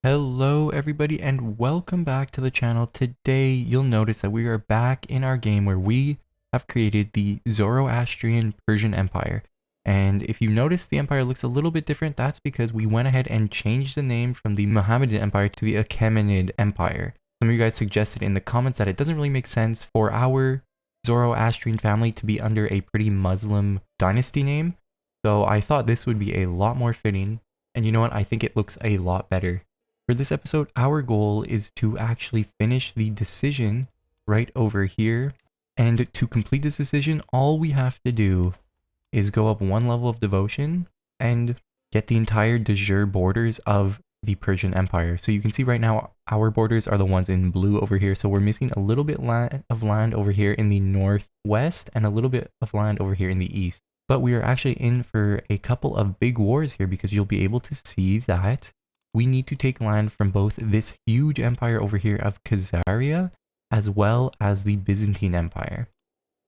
Hello everybody and welcome back to the channel. Today you'll notice that we are back in our game where we have created the Zoroastrian Persian Empire. And if you notice the empire looks a little bit different, that's because we went ahead and changed the name from the Mohammedan Empire to the Achaemenid Empire. Some of you guys suggested in the comments that it doesn't really make sense for our Zoroastrian family to be under a pretty Muslim dynasty name. So I thought this would be a lot more fitting. And you know what? I think it looks a lot better. For this episode, our goal is to actually finish the decision right over here. And to complete this decision, all we have to do is go up one level of devotion and get the entire de jure borders of the Persian Empire. So you can see right now, our borders are the ones in blue over here. So we're missing a little bit of land over here in the northwest and a little bit of land over here in the east. But we are actually in for a couple of big wars here because you'll be able to see that we need to take land from both this huge empire over here of Khazaria as well as the Byzantine Empire.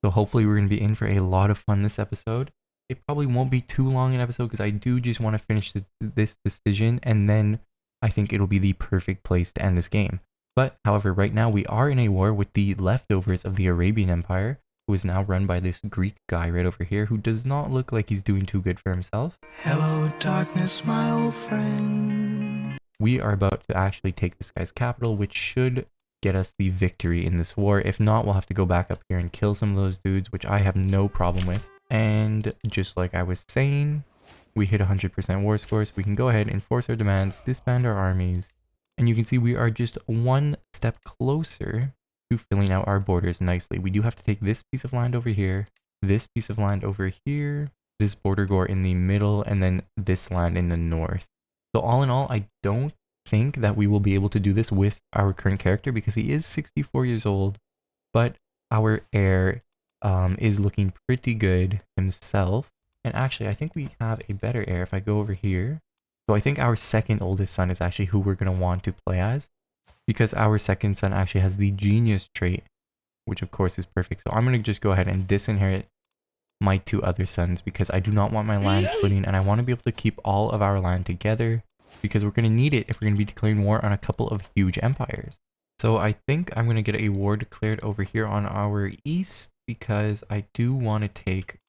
So hopefully we're going to be in for a lot of fun this episode. It probably won't be too long an episode because I do just want to finish this decision, and then I think it'll be the perfect place to end this game. But however, right now we are in a war with the leftovers of the Arabian Empire, who is now run by this Greek guy right over here who does not look like he's doing too good for himself. Hello darkness, my old friend. We are about to actually take this guy's capital, which should get us the victory in this war. If not, we'll have to go back up here and kill some of those dudes, which I have no problem with. And just like I was saying, we hit 100% war score, so we can go ahead and enforce our demands, disband our armies. And you can see we are just one step closer to filling out our borders nicely. We do have to take this piece of land over here, this piece of land over here, this border gore in the middle, and then this land in the north. So all in all, I don't think that we will be able to do this with our current character because he is 64 years old, but our heir is looking pretty good himself. And actually, I think we have a better heir if I go over here. So I think our second oldest son is actually who we're going to want to play as, because our second son actually has the genius trait, which of course is perfect. So I'm going to just go ahead and disinherit my two other sons because I do not want my land splitting, and I want to be able to keep all of our land together because we're going to need it if we're going to be declaring war on a couple of huge empires. So I think I'm going to get a war declared over here on our east because I do want to take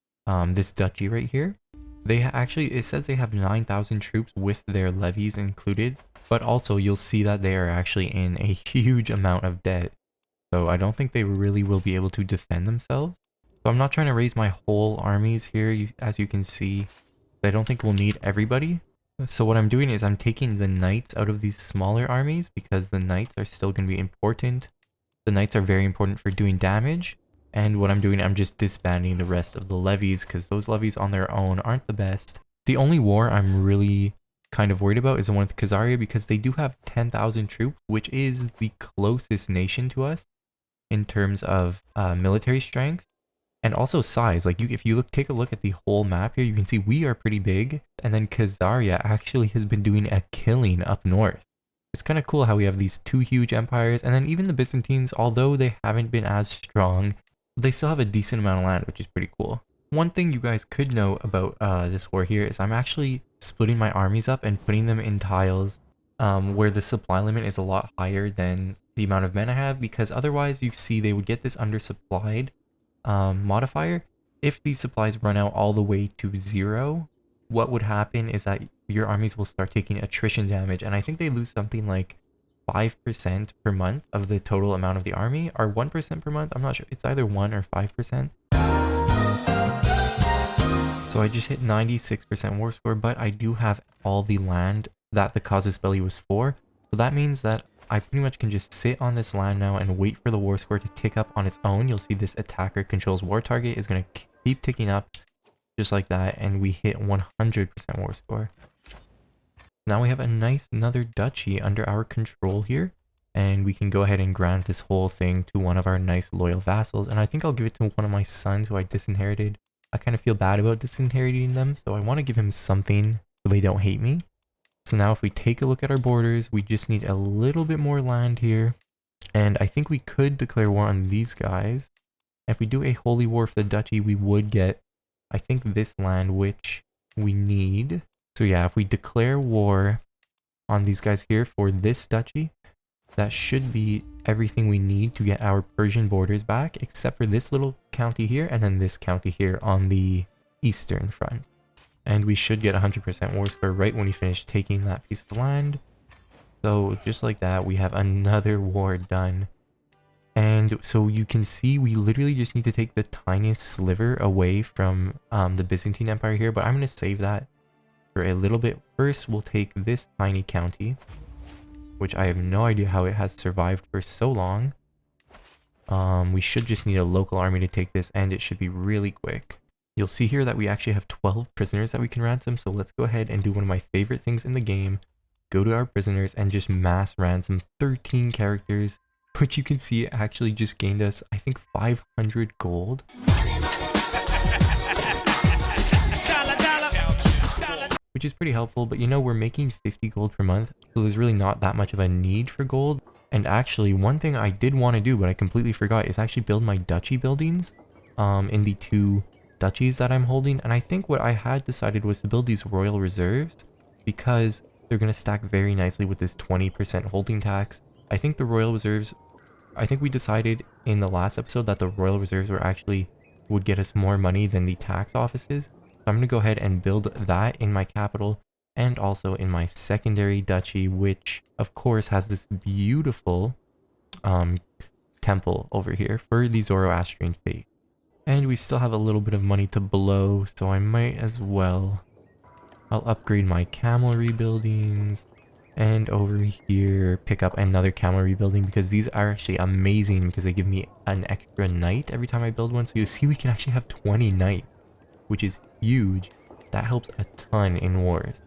this duchy right here. They actually, it says they have 9,000 troops with their levies included, but also you'll see that they are actually in a huge amount of debt. So I don't think they really will be able to defend themselves. So I'm not trying to raise my whole armies here, as you can see. I don't think we'll need everybody. So what I'm doing is I'm taking the knights out of these smaller armies because the knights are still going to be important. The knights are very important for doing damage. And what I'm doing, I'm just disbanding the rest of the levies because those levies on their own aren't the best. The only war I'm really kind of worried about is the one with Khazaria because they do have 10,000 troops, which is the closest nation to us in terms of military strength. And also size, like if you take a look at the whole map here, you can see we are pretty big. And then Khazaria actually has been doing a killing up north. It's kind of cool how we have these two huge empires. And then even the Byzantines, although they haven't been as strong, they still have a decent amount of land, which is pretty cool. One thing you guys could know about this war here is I'm actually splitting my armies up and putting them in tiles where the supply limit is a lot higher than the amount of men I have, because otherwise you see they would get this undersupplied modifier. If these supplies run out all the way to 0, what would happen is that your armies will start taking attrition damage, and I think they lose something like 5% per month of the total amount of the army, or 1% per month. I'm not sure, it's either 1 or 5%. So I just hit 96% war score, but I do have all the land that the casus belli was for, so that means that I pretty much can just sit on this land now and wait for the war score to tick up on its own. You'll see this attacker controls war target is going to keep ticking up just like that, and we hit 100% war score. Now we have a nice another duchy under our control here, and we can go ahead and grant this whole thing to one of our nice loyal vassals, and I think I'll give it to one of my sons who I disinherited. I kind of feel bad about disinheriting them, so I want to give him something so they don't hate me. So now if we take a look at our borders, we just need a little bit more land here. And I think we could declare war on these guys. If we do a holy war for the duchy, we would get, I think, this land, which we need. So yeah, if we declare war on these guys here for this duchy. That should be everything we need to get our Persian borders back, except for this little county here and then this county here on the eastern front. And we should get 100% war score right when we finish taking that piece of land. So just like that, we have another war done. And so you can see we literally just need to take the tiniest sliver away from the Byzantine Empire here, but I'm going to save that for a little bit. First, we'll take this tiny county, which I have no idea how it has survived for so long. We should just need a local army to take this, and it should be really quick. You'll see here that we actually have 12 prisoners that we can ransom, so let's go ahead and do one of my favorite things in the game. Go to our prisoners and just mass ransom 13 characters, which you can see actually just gained us, I think, 500 gold. Which is pretty helpful, but you know, we're making 50 gold per month, so there's really not that much of a need for gold. And actually, one thing I did want to do, but I completely forgot, is actually build my duchy buildings in the 2 duchies that I'm holding. And I think what I had decided was to build these royal reserves because they're going to stack very nicely with this 20% holding tax. I think the royal reserves, I think we decided in the last episode that the royal reserves were actually would get us more money than the tax offices. So I'm going to go ahead and build that in my capital and also in my secondary duchy, which of course has this beautiful temple over here for the Zoroastrian faith. And we still have a little bit of money to blow, so I might as well. I'll upgrade my camelry buildings and over here pick up another camelry building because these are actually amazing because they give me an extra knight every time I build one. So you see we can actually have 20 knights, which is huge. That helps a ton in wars.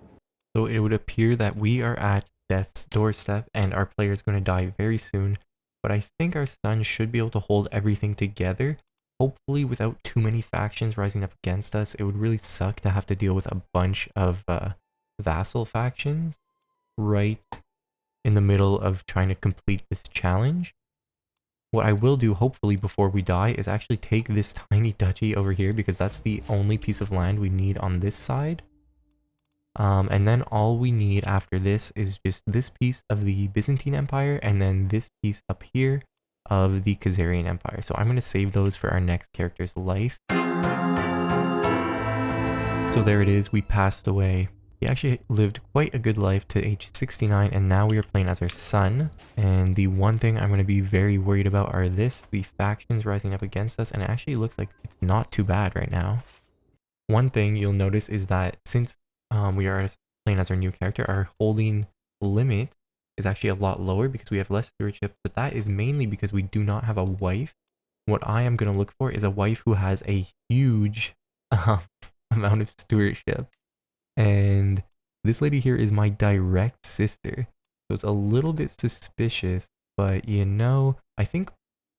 So it would appear that we are at death's doorstep and our player is going to die very soon. But I think our son should be able to hold everything together. Hopefully without too many factions rising up against us. It would really suck to have to deal with a bunch of vassal factions right in the middle of trying to complete this challenge. What I will do, hopefully before we die, is actually take this tiny duchy over here because that's the only piece of land we need on this side. And then all we need after this is just this piece of the Byzantine Empire and then this piece up here of the Khazarian Empire. So I'm going to save those for our next character's life. So there it is, we passed away. He actually lived quite a good life to age 69 and now we are playing as our son. And the one thing I'm going to be very worried about are the factions rising up against us, and it actually looks like it's not too bad right now. One thing you'll notice is that since we are playing as our new character, our holding limit is actually a lot lower because we have less stewardship, but that is mainly because we do not have a wife. What I am going to look for is a wife who has a huge amount of stewardship. And this lady here is my direct sister. So it's a little bit suspicious, but you know, I think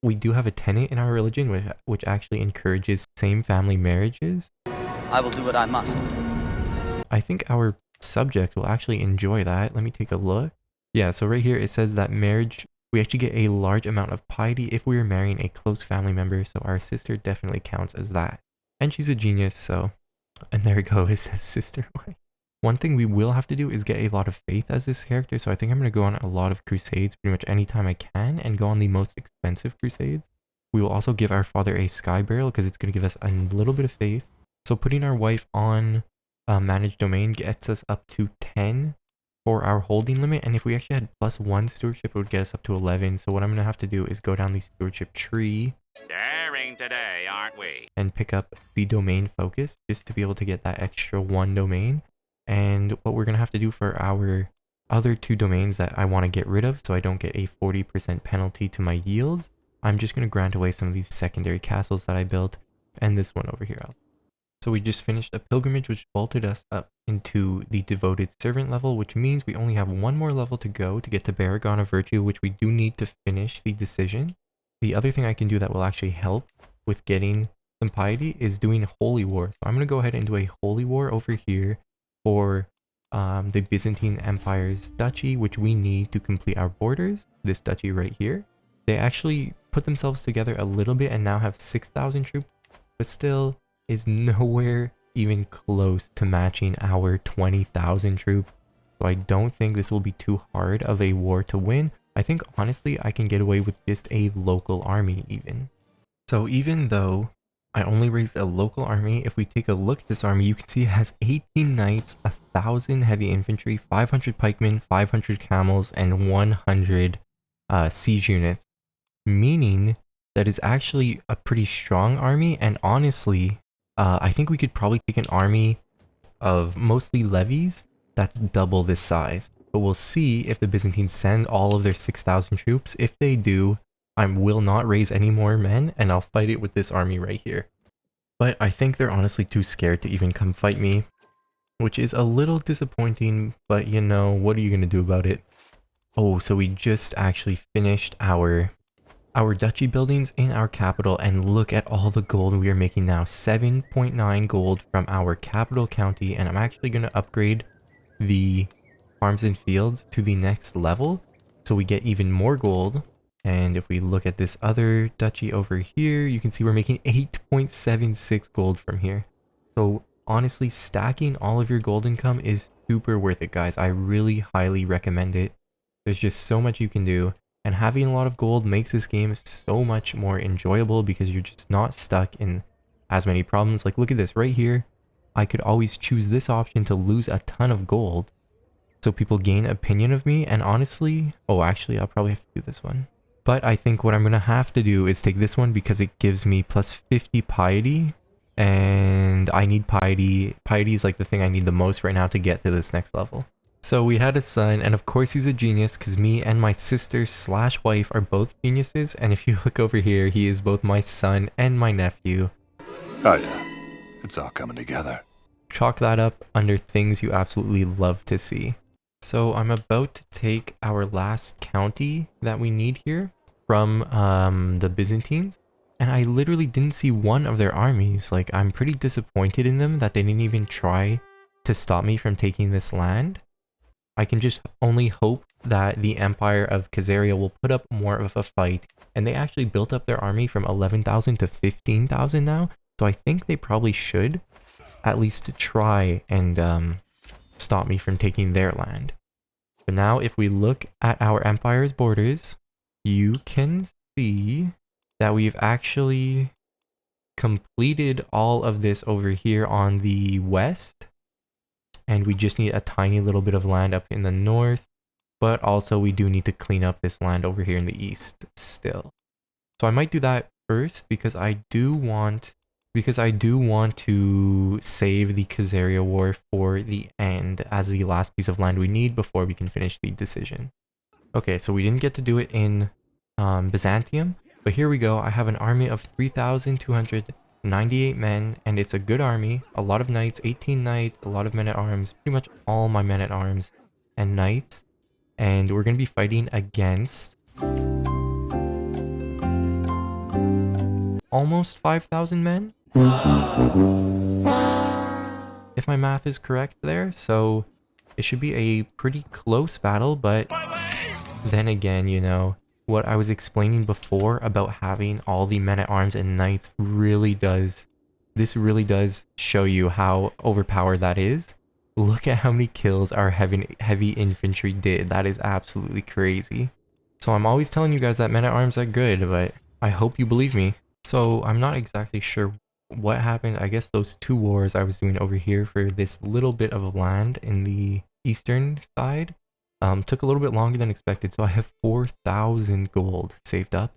we do have a tenet in our religion which actually encourages same family marriages. I will do what I must. I think our subject will actually enjoy that. Let me take a look. Yeah, so right here it says that marriage, we actually get a large amount of piety if we are marrying a close family member, so our sister definitely counts as that. And she's a genius, so... And there we go, it says sister wife. One thing we will have to do is get a lot of faith as this character, so I think I'm going to go on a lot of crusades pretty much anytime I can and go on the most expensive crusades. We will also give our father a sky burial because it's going to give us a little bit of faith. So putting our wife on managed domain gets us up to 10 for our holding limit, and if we actually had +1 stewardship, it would get us up to 11. So what I'm going to have to do is go down the stewardship tree. Daring today, aren't we? And pick up the domain focus just to be able to get that extra 1 domain. And what we're going to have to do for our other 2 domains that I want to get rid of so I don't get a 40% penalty to my yields, I'm just going to grant away some of these secondary castles that I built and this one over here. So we just finished a pilgrimage which vaulted us up into the devoted servant level, which means we only have 1 more level to go to get to Baragon of Virtue, which we do need to finish the decision. The other thing I can do that will actually help with getting some piety is doing Holy War. So I'm going to go ahead and do a Holy War over here for the Byzantine Empire's duchy, which we need to complete our borders. This duchy right here. They actually put themselves together a little bit and now have 6,000 troops, but still is nowhere even close to matching our 20,000 troop So I don't think this will be too hard of a war to win. I think honestly I can get away with just a local army even. So even though I only raised a local army, if we take a look at this army, you can see it has 18 knights, 1,000 heavy infantry, 500 pikemen, 500 camels, and 100 siege units. Meaning that it's actually a pretty strong army, and honestly, I think we could probably take an army of mostly levies that's double this size. But we'll see if the Byzantines send all of their 6,000 troops. If they do, I will not raise any more men, and I'll fight it with this army right here. But I think they're honestly too scared to even come fight me, which is a little disappointing, but you know, what are you gonna do about it? Oh, so we just actually finished our duchy buildings in our capital, and look at all the gold we are making now. 7.9 gold from our capital county, and I'm actually gonna upgrade the farms and fields to the next level so we get even more gold. And if we look at this other duchy over here, you can see we're making 8.76 gold from here. So honestly, stacking all of your gold income is super worth it, guys. I really highly recommend it. There's just so much you can do, and having a lot of gold makes this game so much more enjoyable because you're just not stuck in as many problems. Like, look at this right here. I could always choose this option to lose a ton of gold so people gain opinion of me, and honestly, oh, actually, I'll probably have to do this one. But I think what I'm going to have to do is take this one because it gives me plus 50 piety, and I need piety. Piety is like the thing I need the most right now to get to this next level. So we had a son, and of course he's a genius because me and my sister slash wife are both geniuses, and if you look over here, he is both my son and my nephew. Oh yeah, it's all coming together. Chalk that up under things you absolutely love to see. So I'm about to take our last county that we need here from the Byzantines, and I literally didn't see one of their armies. Like, I'm pretty disappointed in them that they didn't even try to stop me from taking this land. I can just only hope that the Empire of Khazaria will put up more of a fight, and they actually built up their army from 11,000 to 15,000 now, so I think they probably should at least try and stop me from taking their land. But now if we look at our empire's borders, you can see that we've actually completed all of this over here on the west, and we just need a tiny little bit of land up in the north, but also we do need to clean up this land over here in the east still. So I might do that first because I do want to save the Khazaria war for the end as the last piece of land we need before we can finish the decision. Okay, so we didn't get to do it in Byzantium, but here we go. I have an army of 3,298 men, and it's a good army. A lot of knights, 18 knights, a lot of men-at-arms, pretty much all my men-at-arms and knights. And we're going to be fighting against almost 5,000 men, if my math is correct there. So it should be a pretty close battle, but then again, you know, what I was explaining before about having all the men-at-arms and knights really does show you how overpowered that is. Look at how many kills our heavy infantry did. That is absolutely crazy. So I'm always telling you guys that men-at-arms are good, but I hope you believe me. So I'm not exactly sure what happened. I guess those two wars I was doing over here for this little bit of land in the eastern side took a little bit longer than expected. So I have 4,000 gold saved up.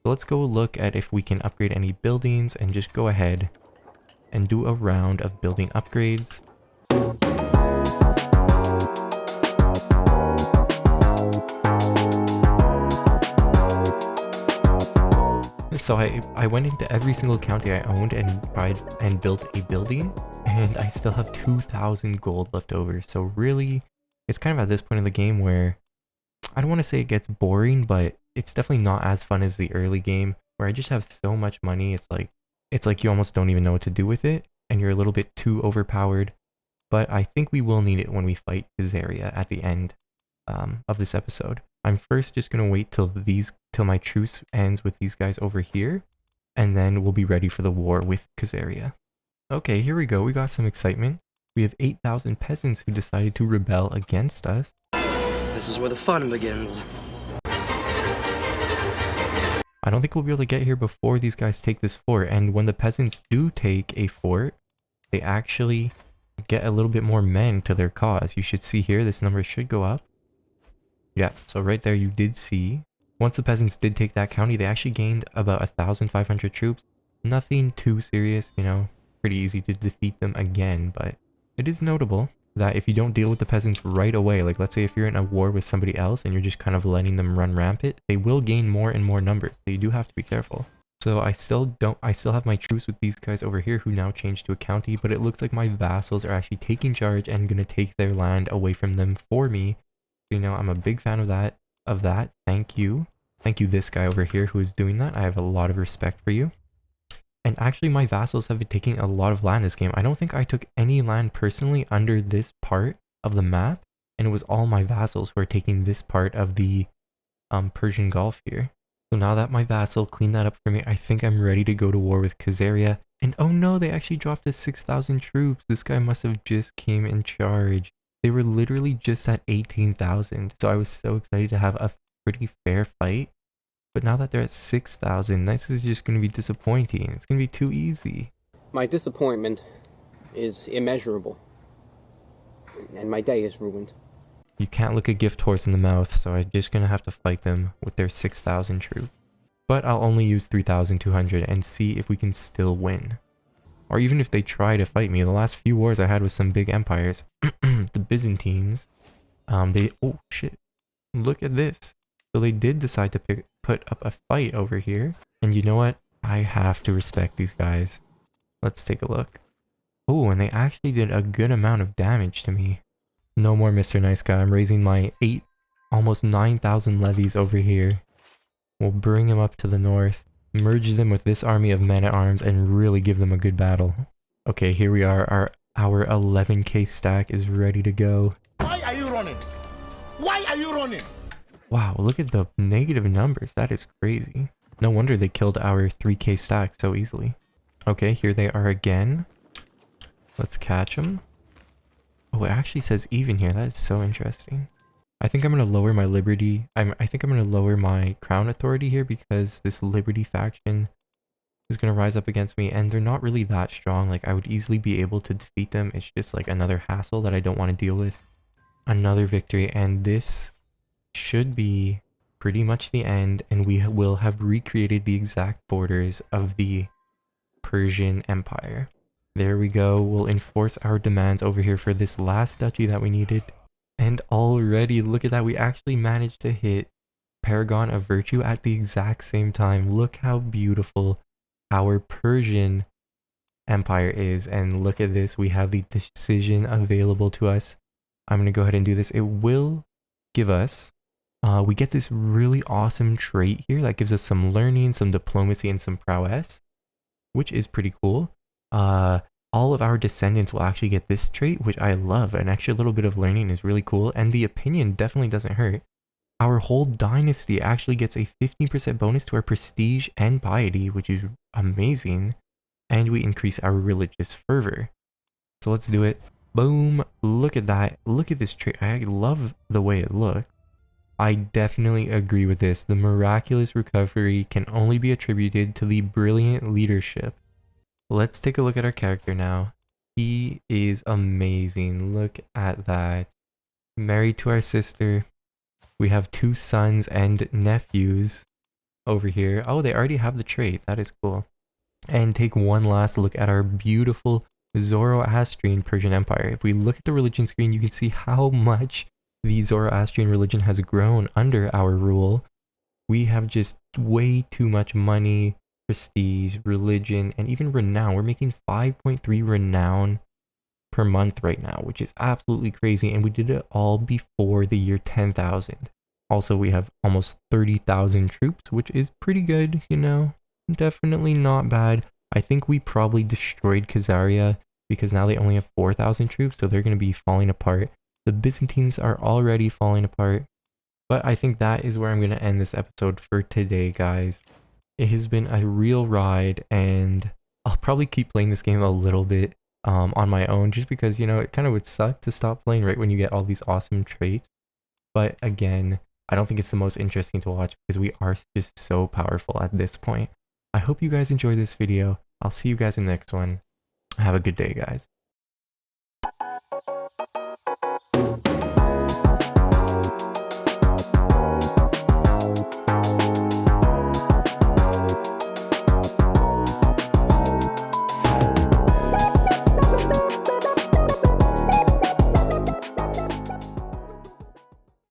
So let's go look at if we can upgrade any buildings and just go ahead and do a round of building upgrades. So I went into every single county I owned and tried and built a building, and I still have 2,000 gold left over. So really, it's kind of at this point in the game where I don't want to say it gets boring, but it's definitely not as fun as the early game where I just have so much money. It's like you almost don't even know what to do with it, and you're a little bit too overpowered. But I think we will need it when we fight Khazaria at the end of this episode. I'm first just gonna wait till my truce ends with these guys over here, and then we'll be ready for the war with Khazaria. Okay, here we go. We got some excitement. We have 8,000 peasants who decided to rebel against us. This is where the fun begins. I don't think we'll be able to get here before these guys take this fort, and when the peasants do take a fort, they actually get a little bit more men to their cause. You should see here, this number should go up. Yeah, so right there you did see. Once the peasants did take that county, they actually gained about 1,500 troops. Nothing too serious, you know, pretty easy to defeat them again, but it is notable that if you don't deal with the peasants right away, like let's say if you're in a war with somebody else and you're just kind of letting them run rampant, they will gain more and more numbers. So you do have to be careful. So I still have my truce with these guys over here who now changed to a county, but it looks like my vassals are actually taking charge and gonna take their land away from them for me. So, you know, I'm a big fan of that. Thank you. Thank you, this guy over here who is doing that. I have a lot of respect for you. And actually, my vassals have been taking a lot of land this game. I don't think I took any land personally under this part of the map, and it was all my vassals who are taking this part of the Persian Gulf here. So now that my vassal cleaned that up for me, I think I'm ready to go to war with Khazaria. And oh no, they actually dropped to 6,000 troops. This guy must have just came in charge. They were literally just at 18,000. So I was so excited to have a pretty fair fight. But now that they're at 6,000, this is just going to be disappointing. It's going to be too easy. My disappointment is immeasurable, and my day is ruined. You can't look a gift horse in the mouth, so I'm just going to have to fight them with their 6,000 troops. But I'll only use 3,200 and see if we can still win. Or even if they try to fight me. The last few wars I had with some big empires, the Byzantines, oh shit, look at this. So they did decide to put up a fight over here. And you know what? I have to respect these guys. Let's take a look. Oh, and they actually did a good amount of damage to me. No more Mr. Nice Guy. I'm raising my almost 9,000 levies over here. We'll bring him up to the north, merge them with this army of men-at-arms, and really give them a good battle. Okay, here we are. Our 11k stack is ready to go. Why are you running? Why are you running? Wow, look at the negative numbers. That is crazy. No wonder they killed our 3k stack so easily. Okay, here they are again. Let's catch them. Oh, it actually says even here. That is so interesting. I think I'm going to lower my liberty. I think I'm going to lower my crown authority here because this liberty faction is going to rise up against me and they're not really that strong. Like I would easily be able to defeat them. It's just like another hassle that I don't want to deal with. Another victory, and this should be pretty much the end, and we will have recreated the exact borders of the Persian Empire. There we go. We'll enforce our demands over here for this last duchy that we needed. And already, look at that, we actually managed to hit Paragon of Virtue at the exact same time. Look how beautiful our Persian Empire is, and look at this, we have the decision available to us. I'm going to go ahead and do this. It will give us we get this really awesome trait here that gives us some learning, some diplomacy, and some prowess, which is pretty cool. All of our descendants will actually get this trait, which I love. An extra little bit of learning is really cool, and the opinion definitely doesn't hurt. Our whole dynasty actually gets a 15% bonus to our prestige and piety, which is amazing, and we increase our religious fervor. So let's do it. Boom! Look at that. Look at this trait. I love the way it looks. I definitely agree with this. The miraculous recovery can only be attributed to the brilliant leadership. Let's take a look at our character now. He is amazing. Look at that. Married to our sister. We have 2 sons and nephews over here. Oh, they already have the trait. That is cool. And take one last look at our beautiful Zoroastrian Persian Empire. If we look at the religion screen, you can see how much the Zoroastrian religion has grown under our rule. We have just way too much money, prestige, religion, and even renown. We're making 5.3 renown per month right now, which is absolutely crazy, and we did it all before the year 10,000. Also, we have almost 30,000 troops, which is pretty good, you know, definitely not bad. I think we probably destroyed Khazaria because now they only have 4,000 troops, so they're going to be falling apart. The Byzantines are already falling apart, but I think that is where I'm going to end this episode for today, guys. It has been a real ride, and I'll probably keep playing this game a little bit on my own, just because, you know, it kind of would suck to stop playing right when you get all these awesome traits. But again, I don't think it's the most interesting to watch because we are just so powerful at this point. I hope you guys enjoyed this video. I'll see you guys in the next one. Have a good day, guys.